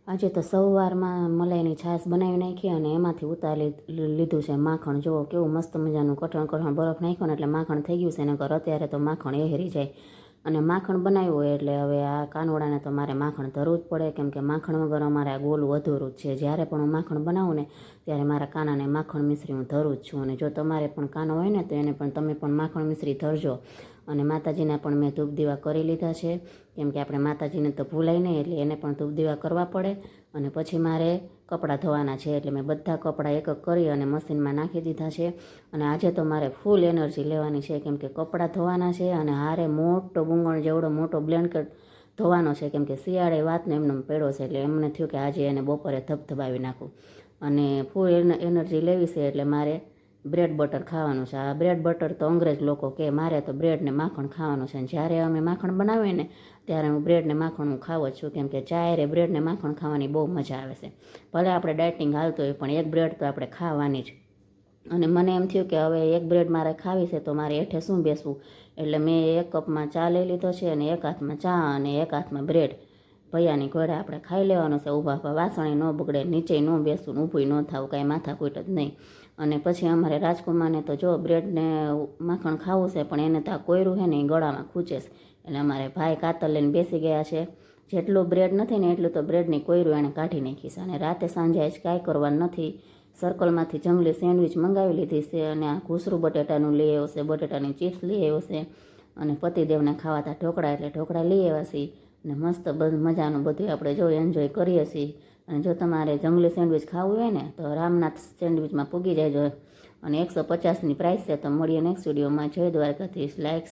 આજે તો સવારમાં મલાઈની છાશ બનાવી નાખી અને એમાંથી ઉતારી લીધું છે માખણ. જુઓ કેવું મસ્ત મજાનું કઠણ કઠણ બરફ નાખ્યો ને એટલે માખણ થઈ ગયું છે. નકર અત્યારે તો માખણ એહરી જાય. અને માખણ બનાવ્યું હોય એટલે હવે આ કાનોડાને તો મારે માખણ ધરવું જ પડે, કેમ કે માખણ વગર અમારે આ ગોલું અધૂરું જ છે. જ્યારે પણ હું માખણ બનાવું ને ત્યારે મારા કાનાને માખણ મિશ્રી હું ધરું જ છું. અને જો તમારે પણ કાનો હોય ને તો એને પણ તમે પણ માખણ મિશ્રી ધરજો. અને માતાજીના પણ મેં ધૂપ દીવા કરી લીધા છે, કેમ કે આપણે માતાજીને તો ભૂલાય નહીં, એટલે એને પણ ધૂપ દીવા કરવા પડે. અને પછી મારે કપડાં ધોવાના છે, એટલે મેં બધા કપડાં એક એક કરી અને મશીનમાં નાખી દીધા છે. અને આજે તો મારે ફૂલ એનર્જી લેવાની છે, કેમ કે કપડાં ધોવાના છે અને હારે મોટો બુંગણ જેવડો મોટો બ્લેન્કેટ ધોવાનો છે, કેમ કે શિયાળે વાતને એમને પેડો છે. એટલે એમને થયું કે આજે એને બપોરે ધબધબાવી નાખું. અને ફૂલ એનર્જી લેવી છે એટલે મારે બ્રેડ બટર ખાવાનું છે. આ બ્રેડ બટર તો અંગ્રેજ લોકો કે મારે તો બ્રેડ ને માખણ ખાવાનું છે. જ્યારે અમે માખણ બનાવીએ ને ત્યારે હું બ્રેડ ને માખણ હું ખાવ જ છું, કેમ કે ચાયરે બ્રેડ ને માખણ ખાવાની બહુ મજા આવે છે. ભલે આપણે ડાયટિંગ હાલતું હોય પણ એક બ્રેડ તો આપણે ખાવાની જ. અને મને એમ થયું કે હવે એક બ્રેડ મારે ખાવી છે તો મારે હેઠે શું બેસવું, એટલે મેં એક કપમાં ચા લઈ લીધો છે અને એક હાથમાં ચા અને એક હાથમાં બ્રેડ. ભૈયાની ઘોડે આપણે ખાઈ લેવાનું છે. ઊભા વાસણે ન બગડે, નીચે ન બેસવું, ઊભું ન થવું, કાંઈ માથાકૂટ જ નહીં. અને પછી અમારે રાજકુમારને તો જો બ્રેડને માખણ ખાવું છે, પણ એને તો આ કોયરું છે ને એ ગળામાં ખૂંચે છે. એટલે અમારે ભાઈ કાતર લઈને બેસી ગયા છે. જેટલું બ્રેડ નથી ને એટલું તો બ્રેડની કોયરું એણે કાઢી નાખી છે. અને રાતે સાંજે જ કાંઈ કરવાનું નથી. સર્કલમાંથી જંગલી સેન્ડવિચ મંગાવી લીધી છે અને આ ઘૂસરું બટેટાનું લઈ આવ્યો છે, બટેટાની ચિપ્સ લઈ આવ્યો છે. અને પતિદેવને ખાવાતા ઢોકળા એટલે ઢોકળા લઈ આવ્યા છીએ. અને મસ્ત મજાનું બધું આપણે જો એન્જોય કરીએ છીએ. અને જો તમારે જંગલી સેન્ડવિચ ખાવું હોય ને તો રામનાથ સેન્ડવિચમાં પૂગી જાય. અને 150ની પ્રાઇસ છે. તો મળીએ નેક્સ્ટ વિડીયોમાં. જય દ્વારકાધીશ. લાઈક